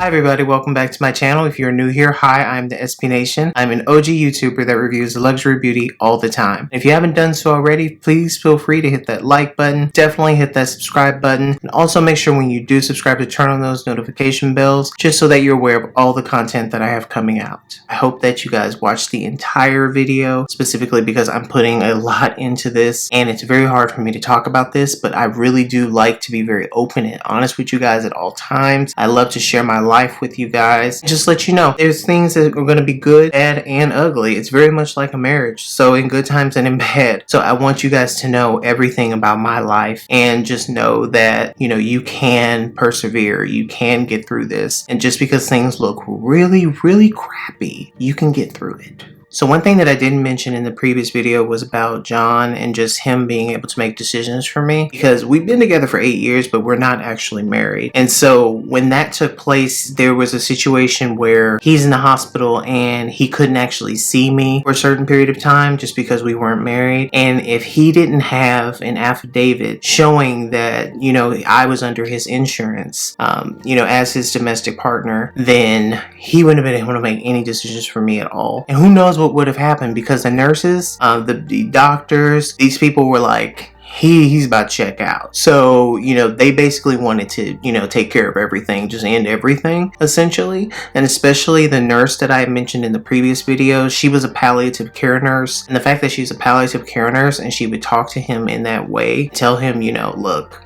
Hi everybody, welcome back to my channel. If you're new here, hi, I'm the ThesPNation. I'm an OG YouTuber that reviews luxury beauty all the time. If you haven't done so already, please feel free to hit that like button. Definitely hit that subscribe button. And also make sure when you do subscribe to turn on those notification bells, just so that you're aware of all the content that I have coming out. I hope that you guys watch the entire video, specifically because I'm putting a lot into this and it's very hard for me to talk about this, but I really do like to be very open and honest with you guys at all times. I love to share my life with you guys. Just let you know, there's things that are going to be good, bad, and ugly. It's very much like a marriage, so in good times and in bad. So I want you guys to know everything about my life and just know that, you know, you can persevere, you can get through this, and just because things look really, really crappy, you can get through it. So one thing that I didn't mention in the previous video was about John and just him being able to make decisions for me, because we've been together for 8 years, but we're not actually married. And so when that took place, there was a situation where he's in the hospital and he couldn't actually see me for a certain period of time just because we weren't married. And if he didn't have an affidavit showing that, you know, I was under his insurance, you know, as his domestic partner, then he wouldn't have been able to make any decisions for me at all. And who knows what would have happened, because the nurses, the doctors, these people were like, he's about to check out. So, you know, they basically wanted to, you know, take care of everything, just end everything, essentially. And especially the nurse that I mentioned in the previous video, she was a palliative care nurse. And the fact that she's a palliative care nurse and she would talk to him in that way, tell him, you know, look,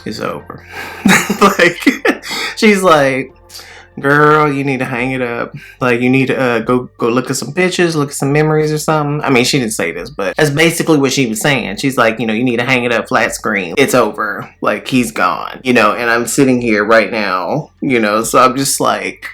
it's over. Like, she's like, girl, you need to hang it up. Like, you need to go look at some pictures, look at some memories or something. I mean, she didn't say this, but that's basically what she was saying. She's like, you know, you need to hang it up, flat screen. It's over. Like, he's gone. You know, and I'm sitting here right now, you know, so I'm just like...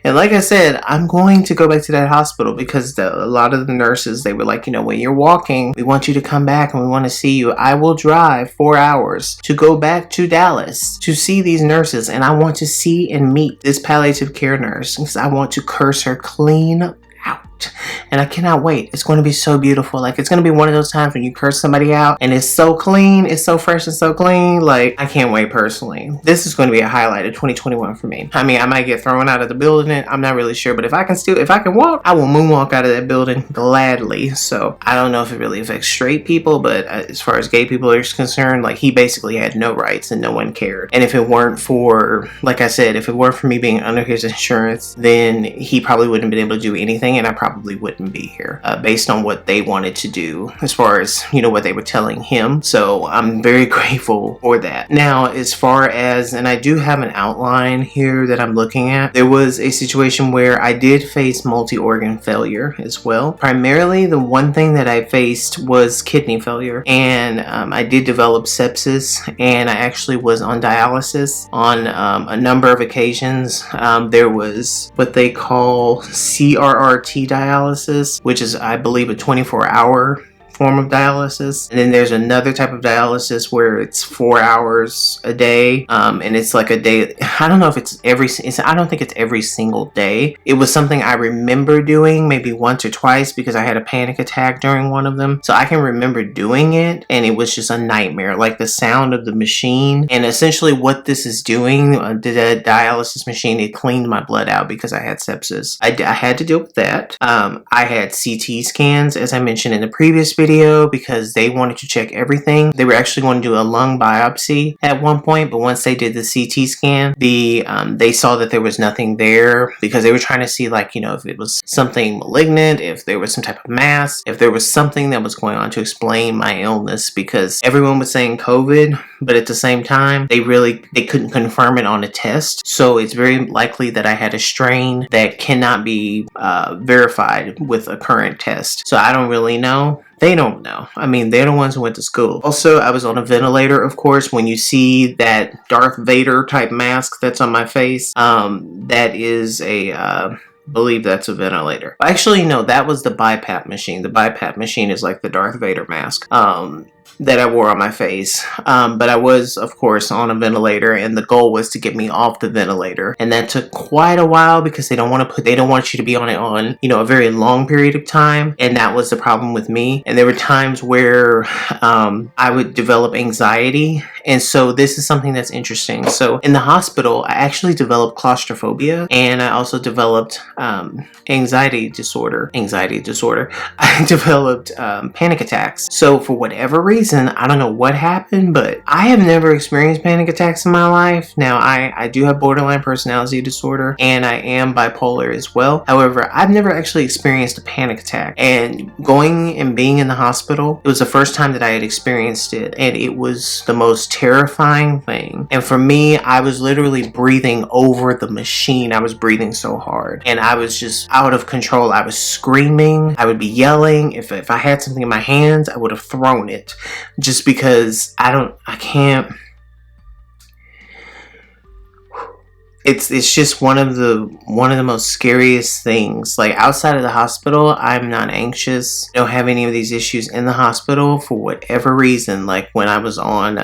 And like I said, I'm going to go back to that hospital because a lot of the nurses, they were like, you know, when you're walking, we want you to come back and we want to see you. I will drive 4 hours to go back to Dallas to see these nurses. And I want to see and meet this palliative care nurse because I want to curse her clean out. And I cannot wait. It's going to be so beautiful. Like, it's going to be one of those times when you curse somebody out and it's so clean, it's so fresh and so clean. Like, I can't wait personally. This is going to be a highlight of 2021 for me. I mean, I might get thrown out of the building. I'm not really sure, but if I can walk, I will moonwalk out of that building gladly. So I don't know if it really affects straight people, but as far as gay people are concerned, like, he basically had no rights and no one cared. And if it weren't for, like I said, if it weren't for me being under his insurance, then he probably wouldn't have been able to do anything, and I probably wouldn't be here based on what they wanted to do as far as, you know, what they were telling him. So I'm very grateful for that. Now, as far as, and I do have an outline here that I'm looking at, there was a situation where I did face multi-organ failure as well. Primarily, the one thing that I faced was kidney failure, and I did develop sepsis, and I actually was on dialysis on a number of occasions. There was what they call CRRT dialysis, which is, I believe, a 24-hour form of dialysis. And then there's another type of dialysis where it's 4 hours a day, and it's like a day. I don't know if it's I don't think it's every single day. It was something I remember doing maybe once or twice because I had a panic attack during one of them. So I can remember doing it, and it was just a nightmare. Like, the sound of the machine, and essentially what this is doing, the dialysis machine, it cleaned my blood out because I had sepsis. I had to deal with that. I had CT scans, as I mentioned in the previous video, because they wanted to check everything. They were actually going to do a lung biopsy at one point, but once they did the CT scan, they saw that there was nothing there, because they were trying to see, like, you know, if it was something malignant, if there was some type of mass, if there was something that was going on to explain my illness, because everyone was saying COVID, but at the same time, they couldn't confirm it on a test. So it's very likely that I had a strain that cannot be verified with a current test. So I don't really know. They don't know. I mean, they're the ones who went to school. Also, I was on a ventilator, of course. When you see that Darth Vader type mask that's on my face, that is a... believe that's a ventilator. Actually, no, that was the BiPAP machine. The BiPAP machine is like the Darth Vader mask. that I wore on my face. But I was, of course, on a ventilator, and the goal was to get me off the ventilator. And that took quite a while because they don't want you to be on it on, you know, a very long period of time. And that was the problem with me. And there were times where I would develop anxiety. And so this is something that's interesting. So in the hospital, I actually developed claustrophobia, and I also developed anxiety disorder. I developed panic attacks. So for whatever reason, I don't know what happened, but I have never experienced panic attacks in my life. Now, I do have borderline personality disorder, and I am bipolar as well. However, I've never actually experienced a panic attack. And going and being in the hospital, it was the first time that I had experienced it, and it was the most terrifying thing. And for me, I was literally breathing over the machine. I was breathing so hard, and I was just out of control. I was screaming. I would be yelling. If I had something in my hands, I would have thrown it, just because I can't. It's just one of the most scariest things. Like, outside of the hospital, I'm not anxious. I don't have any of these issues in the hospital for whatever reason. Like when I was on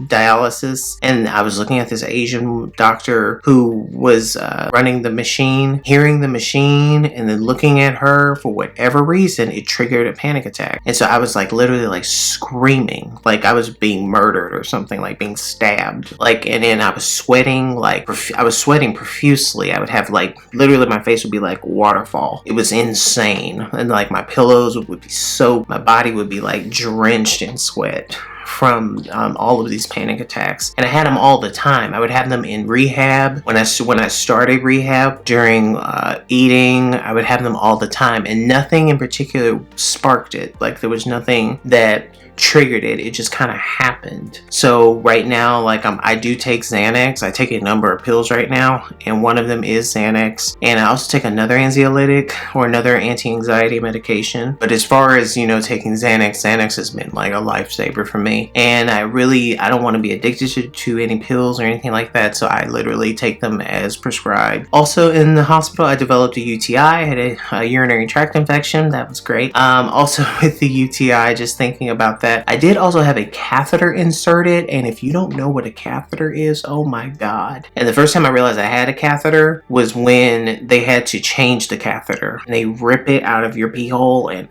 dialysis, and I was looking at this Asian doctor who was running the machine, hearing the machine, and then looking at her, for whatever reason, it triggered a panic attack. And so I was like literally like screaming, like I was being murdered or something, like being stabbed. Like, and then I was sweating, like I was sweating profusely. I would have like literally my face would be like waterfall. It was insane. And like my pillows would be soaked. My body would be like drenched in sweat from all of these panic attacks. And I had them all the time. I would have them in rehab. When I started rehab, during eating, I would have them all the time. And nothing in particular sparked it. Like there was nothing that triggered it. It just kind of happened. So right now, like I do take Xanax. I take a number of pills right now, and one of them is Xanax. And I also take another anxiolytic or another anti-anxiety medication. But as far as, you know, taking Xanax has been like a lifesaver for me. And I don't want to be addicted to any pills or anything like that. So I literally take them as prescribed. Also in the hospital, I developed a UTI. I had a urinary tract infection. That was great. Also with the UTI, just thinking about that, I did also have a catheter inserted, and if you don't know what a catheter is, oh my god. And the first time I realized I had a catheter was when they had to change the catheter, and they rip it out of your pee hole, and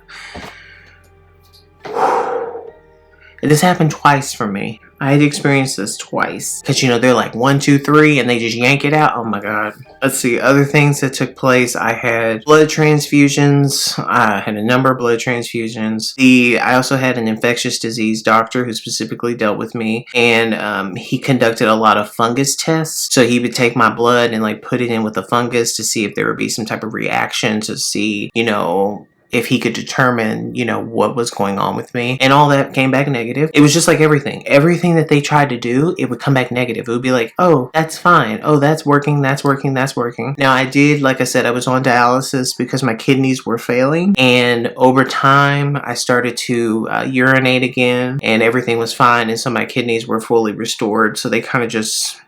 this happened twice for me. I had experienced this twice. Because, you know, they're like 1, 2, 3, and they just yank it out. Oh my god. Let's see, other things that took place. I had blood transfusions. I had a number of blood transfusions. I also had an infectious disease doctor who specifically dealt with me. And he conducted a lot of fungus tests. So he would take my blood and like put it in with the fungus to see if there would be some type of reaction, to see, you know, if he could determine, you know, what was going on with me. And all that came back negative. It was just like everything. Everything that they tried to do, it would come back negative. It would be like, oh, that's fine. Oh, that's working, that's working, that's working. Now I did, like I said, I was on dialysis because my kidneys were failing. And over time, I started to urinate again, and everything was fine. And so my kidneys were fully restored. So they kind of just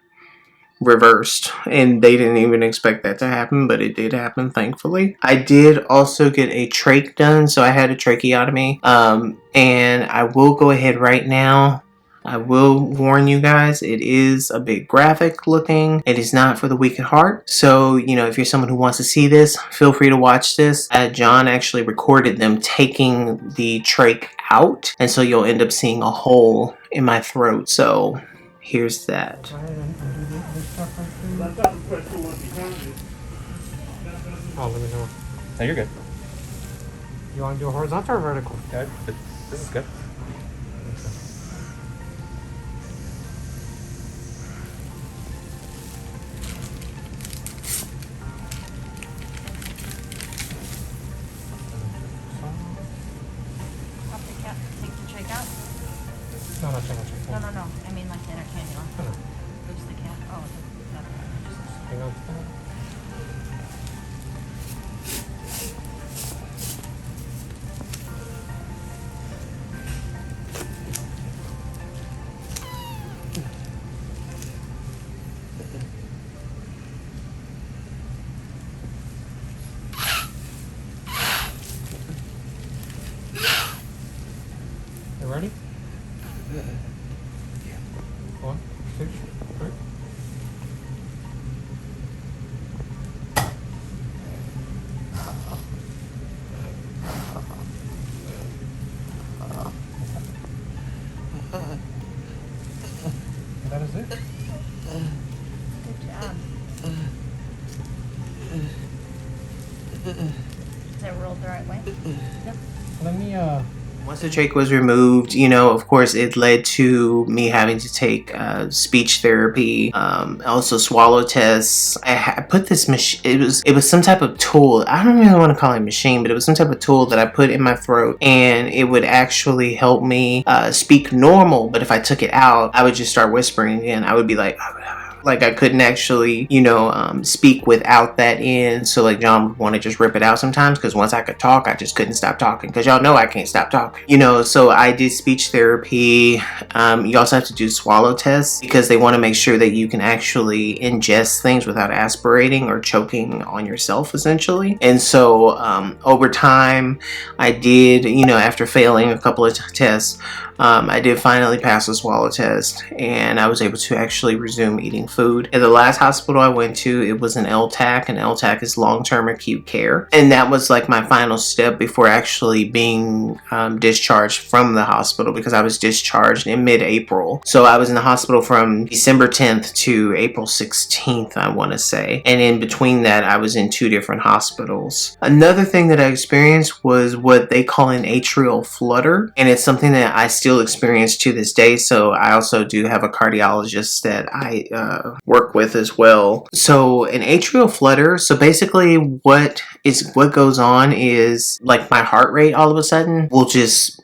reversed, and they didn't even expect that to happen, but it did happen, thankfully. I did also get a trach done, so I had a tracheotomy, and I will go ahead right now. I will warn you guys, it is a bit graphic looking. It is not for the weak at heart. So, you know, if you're someone who wants to see this, feel free to watch this. John actually recorded them taking the trach out, and so you'll end up seeing a hole in my throat. So here's that. Oh, let me know. No, you're good. You want to do a horizontal or vertical? Yeah, this is good. Take the trach out? No, check. No. I mean like the inner cannula. No. Lose the cap. Oh, nothing. Hang on. You ready? 1, 2, 3. That is it. Good job. Is that rolled the right way? Yep. Let me Once the trach was removed, you know, of course, it led to me having to take speech therapy, also swallow tests. I put this machine. It was some type of tool. I don't really want to call it a machine, but it was some type of tool that I put in my throat, and it would actually help me speak normal. But if I took it out, I would just start whispering again. I would be like I couldn't actually, you know, speak without that in. So like John would want to just rip it out sometimes, because once I could talk, I just couldn't stop talking, because y'all know I can't stop talking, you know. So I did speech therapy. You also have to do swallow tests, because they want to make sure that you can actually ingest things without aspirating or choking on yourself, essentially. And so over time, I did, you know, after failing a couple of tests, I did finally pass the swallow test, and I was able to actually resume eating food. At the last hospital I went to, it was an LTAC, and LTAC is long-term acute care, and that was like my final step before actually being discharged from the hospital, because I was discharged in mid-April. So I was in the hospital from December 10th to April 16th, I want to say, and in between that I was in 2 different hospitals. Another thing that I experienced was what they call an atrial flutter, and it's something that I still experience to this day. So I also do have a cardiologist that I work with as well. So an atrial flutter, so basically what goes on is like my heart rate all of a sudden will just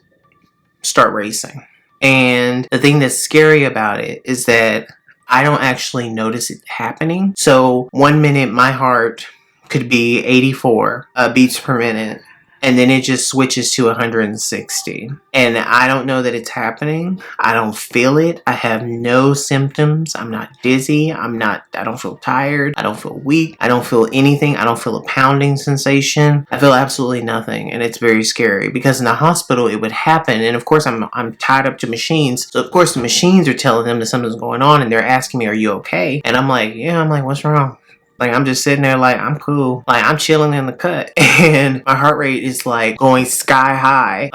start racing. And the thing that's scary about it is that I don't actually notice it happening. So 1 minute my heart could be 84 beats per minute, and then it just switches to 160. And I don't know that it's happening. I don't feel it. I have no symptoms. I'm not dizzy. I don't feel tired. I don't feel weak. I don't feel anything. I don't feel a pounding sensation. I feel absolutely nothing. And it's very scary, because in the hospital it would happen. And of course I'm tied up to machines. So of course the machines are telling them that something's going on, and they're asking me, are you okay? And I'm like, yeah. I'm like, what's wrong? Like, I'm just sitting there like, I'm cool. Like, I'm chilling in the cut. And my heart rate is like going sky high.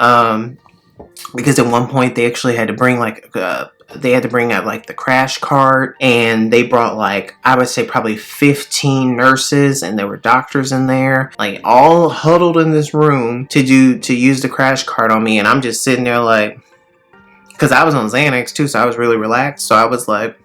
Because at one point they actually had to bring like, they had to bring out like the crash cart, and they brought like, I would say probably 15 nurses, and there were doctors in there, like all huddled in this room to use the crash cart on me. And I'm just sitting there like, because I was on Xanax too, so I was really relaxed. So I was like,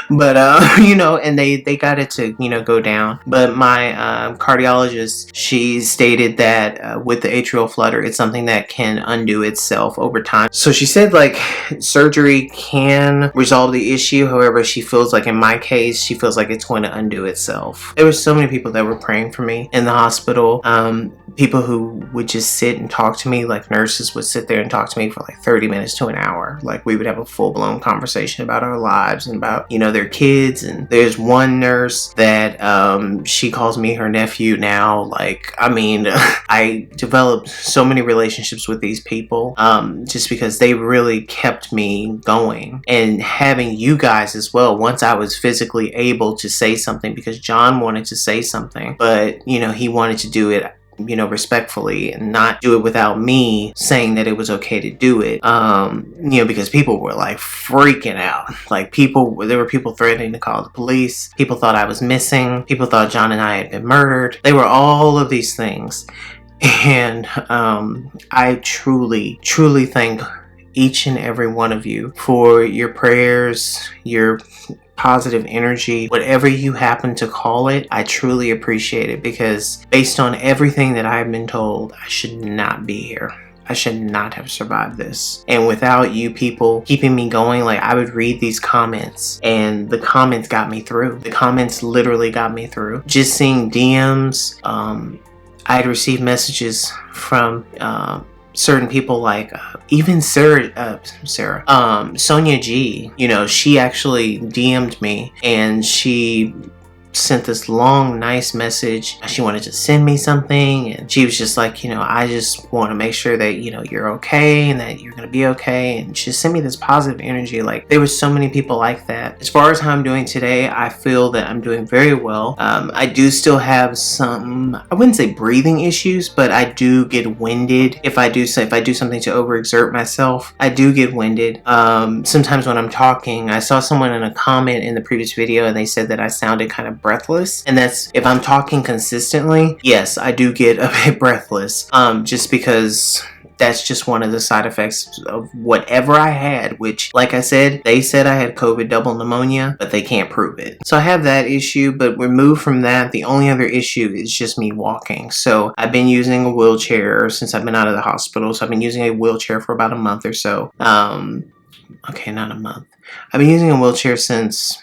but you know, and they got it to, you know, go down. But my cardiologist, she stated that with the atrial flutter, it's something that can undo itself over time. So she said like surgery can resolve the issue. However, she feels like in my case, she feels like it's going to undo itself. There were so many people that were praying for me in the hospital. People who would just sit and talk to me, like nurses would sit there and talk to me for like 30 minutes to an hour. Like, we would have a full-blown conversation about our lives and about, you know, their kids. And there's one nurse that she calls me her nephew now. Like, I mean, I developed so many relationships with these people just because they really kept me going. And having you guys as well, once I was physically able to say something, because John wanted to say something, but, you know, he wanted to do it, you know, respectfully, and not do it without me saying that it was okay to do it. You know, because people were like freaking out. Like, there were people threatening to call the police. People thought I was missing. People thought John and I had been murdered. They were all of these things. And I truly, truly thank each and every one of you for your prayers, your positive energy, whatever you happen to call it. I truly appreciate it, because based on everything that I've been told, I should not be here. I should not have survived this. And without you people keeping me going, like, I would read these comments, and the comments got me through. The comments literally got me through. Just seeing DMs, I had received messages from certain people, like even Sonia G, you know, she actually DM'd me, and she sent this long, nice message. She wanted to send me something, and she was just like, you know, I just want to make sure that, you know, you're okay and that you're gonna be okay. And she sent me this positive energy. Like, there were so many people like that. As far as how I'm doing today, I feel that I'm doing very well. I do still have some, I wouldn't say breathing issues, but I do get winded if I do something to overexert myself. I do get winded. Sometimes when I'm talking, I saw someone in a comment in the previous video and they said that I sounded kind of breathless, and that's if I'm talking consistently. Yes, I do get a bit breathless, just because that's just one of the side effects of whatever I had, which, like I said, they said I had COVID double pneumonia, but they can't prove it. So I have that issue, but removed from that, the only other issue is just me walking. So I've been using a wheelchair since I've been out of the hospital. So I've been using a wheelchair for about a month or so. Okay, not a month. I've been using a wheelchair since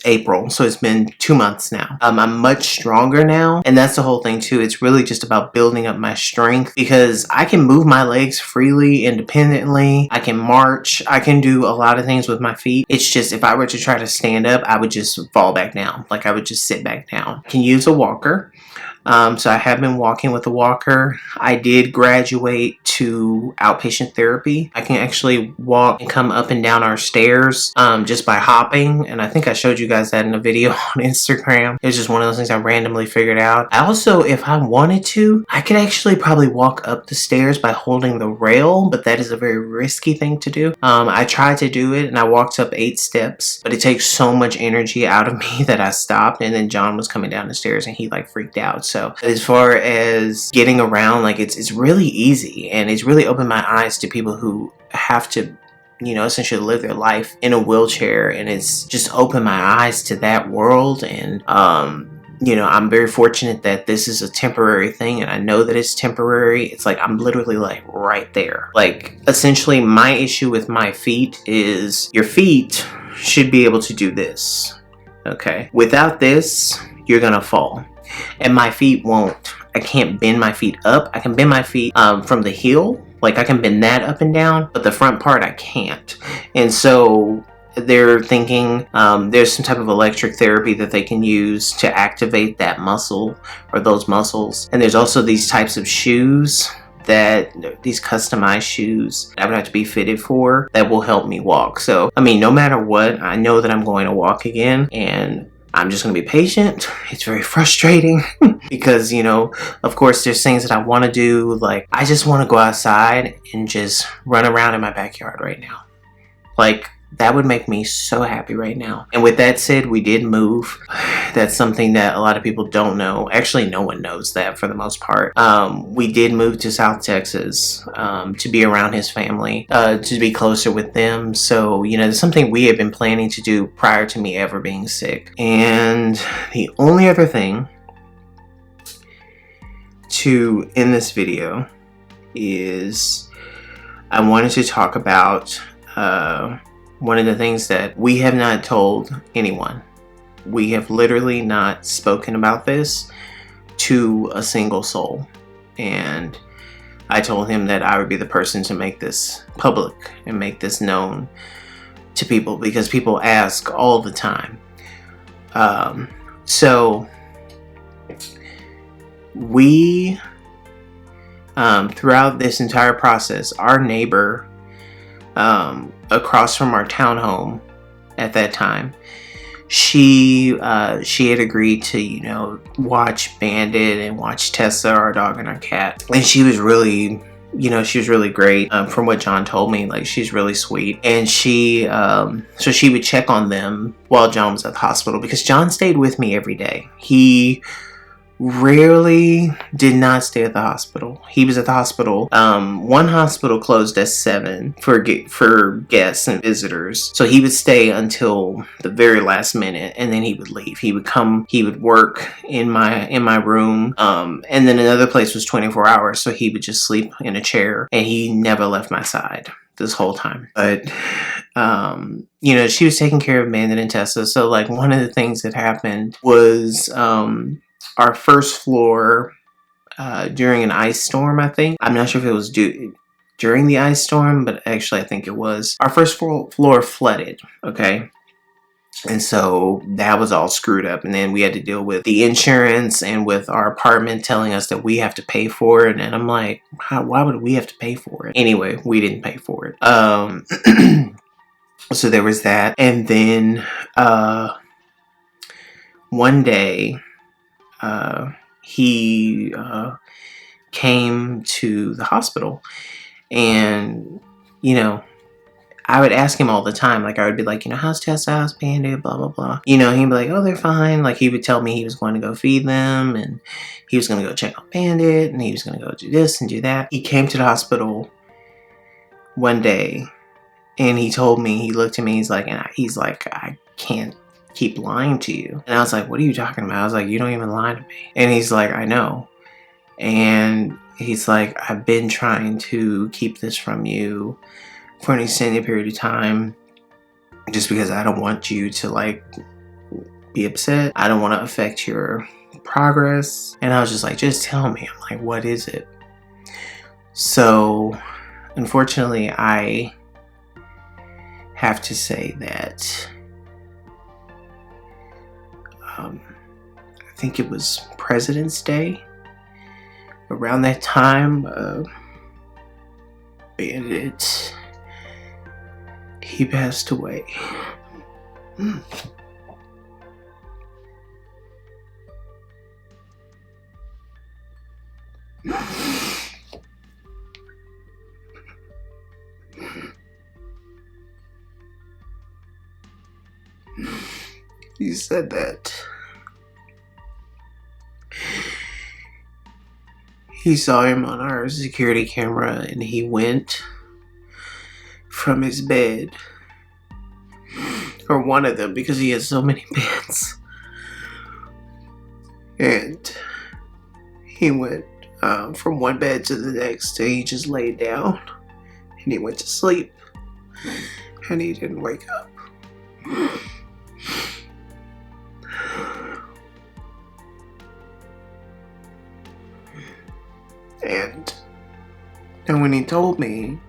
April, so it's been 2 months now. I'm much stronger now, and that's the whole thing too. It's really just about building up my strength, because I can move my legs freely, independently. I can march. I can do a lot of things with my feet. It's just if I were to try to stand up, I would just fall back down. Like, I would just sit back down. I can use a walker. So I have been walking with a walker. I did graduate to outpatient therapy. I can actually walk and come up and down our stairs just by hopping. And I think I showed you guys that in a video on Instagram. It's just one of those things I randomly figured out. I also, if I wanted to, I could actually probably walk up the stairs by holding the rail, but that is a very risky thing to do. I tried to do it and I walked up 8 steps, but it takes so much energy out of me that I stopped. And then John was coming down the stairs and he like freaked out. So as far as getting around, like, it's really easy, and it's really opened my eyes to people who have to, you know, essentially live their life in a wheelchair, and it's just opened my eyes to that world. And you know, I'm very fortunate that this is a temporary thing, and I know that it's temporary. It's like I'm literally like right there. Like, essentially my issue with my feet is your feet should be able to do this, okay? Without this, you're gonna fall. And my feet won't. I can't bend my feet up. I can bend my feet from the heel. Like, I can bend that up and down, but the front part I can't. And so they're thinking there's some type of electric therapy that they can use to activate that muscle or those muscles. And there's also these types of shoes, these customized shoes I would have to be fitted for, that will help me walk. So, I mean, no matter what, I know that I'm going to walk again, and I'm just going to be patient. It's very frustrating because, you know, of course there's things that I want to do. Like, I just want to go outside and just run around in my backyard right now. Like, that would make me so happy right now. And with that said, we did move. That's something that a lot of people don't know. Actually, no one knows that for the most part. We did move to South Texas to be around his family, to be closer with them. So, you know, it's something we had been planning to do prior to me ever being sick. And the only other thing to end this video is I wanted to talk about one of the things that we have not told anyone. We have literally not spoken about this to a single soul. And I told him that I would be the person to make this public and make this known to people, because people ask all the time. So we, throughout this entire process, our neighbor across from our townhome at that time, she had agreed to, you know, watch Bandit and watch Tessa, our dog, and our cat. And she was really, you know, she was really great. From what John told me, like, she's really sweet. And she, so she would check on them while John was at the hospital, because John stayed with me every day. He rarely did not stay at the hospital. He was at the hospital. One hospital closed at 7 for guests and visitors. So he would stay until the very last minute, and then he would leave. He would come, he would work in my room. And then another place was 24 hours. So he would just sleep in a chair, and he never left my side this whole time. But, you know, she was taking care of Bandit and Tessa. So, like, one of the things that happened was, our first floor, during an ice storm, I think. I'm not sure if it was during the ice storm, but actually I think it was. Our first floor flooded, okay? And so that was all screwed up. And then we had to deal with the insurance and with our apartment telling us that we have to pay for it. And I'm like, why would we have to pay for it? Anyway, we didn't pay for it. So there was that. And then one day he came to the hospital. And, you know, I would ask him all the time. Like, I would be like, you know, how's Tessa, how's Bandit, blah, blah, blah. You know, he'd be like, oh, they're fine. Like, he would tell me he was going to go feed them, and he was going to go check on Bandit, and he was going to go do this and do that. He came to the hospital one day, and he told me, he looked at me, he's like, I can't keep lying to you. And I was like, what are you talking about? I was like, you don't even lie to me. And he's like, I know. And he's like, I've been trying to keep this from you for an extended period of time, just because I don't want you to like be upset. I don't want to affect your progress. And I was just like, just tell me. I'm like, what is it? So unfortunately, I have to say that I think it was President's Day. Around that time, Bandit, he passed away. He said that he saw him on our security camera and he went from his bed, or one of them, because he has so many beds, and he went from one bed to the next, and he just laid down and he went to sleep and he didn't wake up. And when he told me,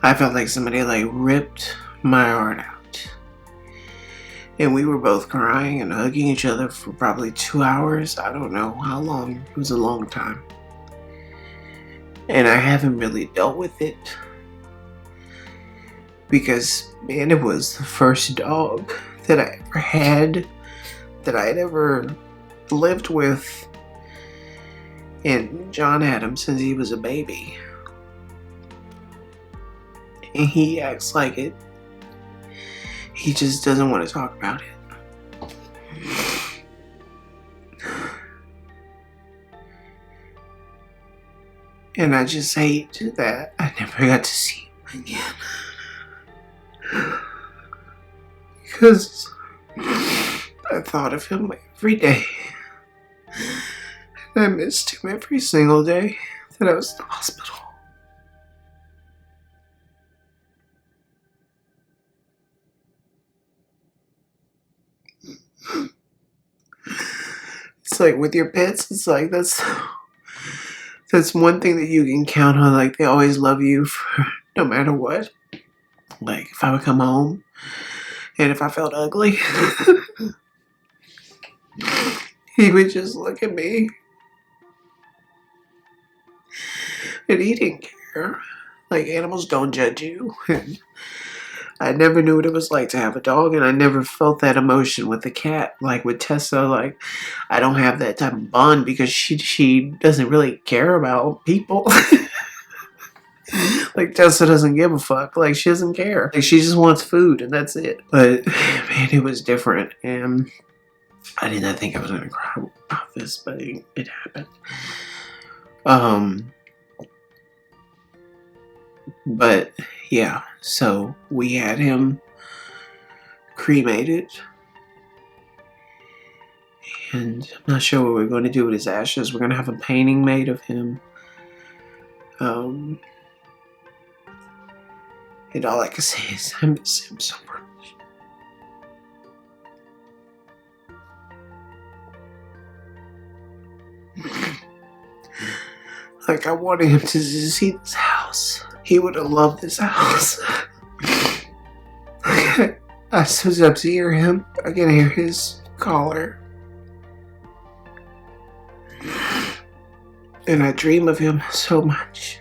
I felt like somebody like ripped my heart out. And we were both crying and hugging each other for probably 2 hours. I don't know how long. It was a long time. And I haven't really dealt with it, because, man, it was the first dog that I ever had, that I had ever lived with. And John had him since he was a baby. And he acts like it. He just doesn't want to talk about it. And I just hate that I never got to see him again. Because I thought of him every day. I missed him every single day that I was in the hospital. It's like with your pets, it's like that's one thing that you can count on. Like, they always love you for no matter what. Like, if I would come home and if I felt ugly, he would just look at me. And he didn't care. Like, animals don't judge you. And I never knew what it was like to have a dog, and I never felt that emotion with a cat. Like with Tessa, like, I don't have that type of bond because she doesn't really care about people. Like, Tessa doesn't give a fuck. Like, she doesn't care. Like, she just wants food, and that's it. But, man, it was different. And I did not think I was going to cry about this, but it happened. But yeah, so we had him cremated, and I'm not sure what we're going to do with his ashes. We're going to have a painting made of him. And all I can say is I miss him so much. Like, I wanted him to see this house. He would have loved this house. I sometimes hear him. I can hear his collar. And I dream of him so much.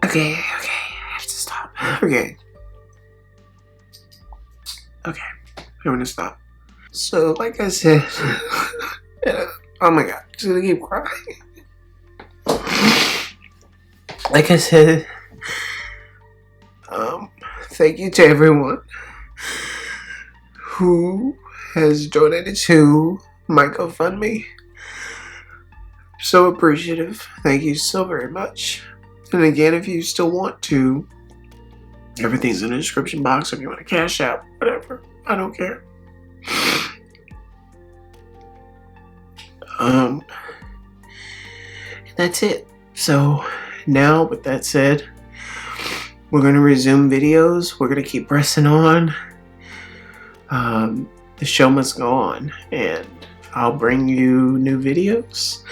Okay, I have to stop. Okay, I'm gonna stop. So, like I said, oh my god, I'm just gonna keep crying. Like I said, thank you to everyone who has donated to my GoFundMe. So appreciative. Thank you so very much. And again, if you still want to, everything's in the description box if you want to cash out, whatever. I don't care. That's it. So now, with that said, we're going to resume videos. We're going to keep pressing on. The show must go on, and I'll bring you new videos.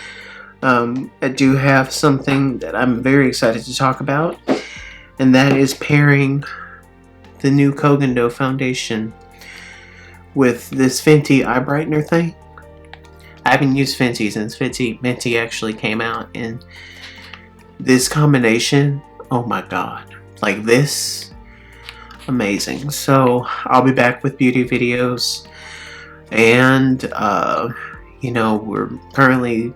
I do have something that I'm very excited to talk about, and that is pairing the new Kogendo foundation with this Fenty eye brightener thing. I haven't used Fenty since Fenty actually came out, and this combination, oh my god, like this, amazing. So I'll be back with beauty videos, and you know, we're currently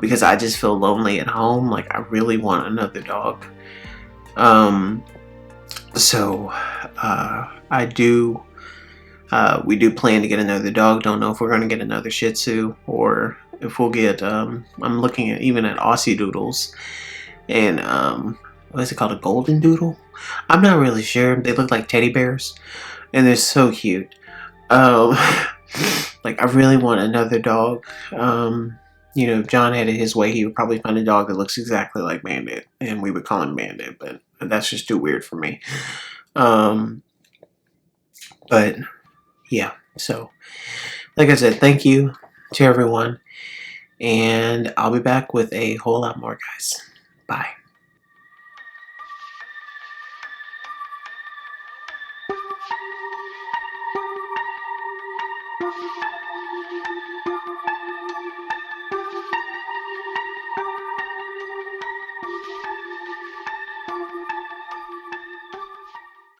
because I just feel lonely at home, like I really want another dog. So we do plan to get another dog. Don't know if we're going to get another Shih Tzu or if we'll get, I'm looking at even at Aussie Doodles and, what is it called? A Golden Doodle? I'm not really sure. They look like teddy bears and they're so cute. Like I really want another dog. You know, if John had it his way, he would probably find a dog that looks exactly like Bandit and we would call him Bandit, but that's just too weird for me. But yeah, so like I said, thank you to everyone, and I'll be back with a whole lot more, guys. Bye.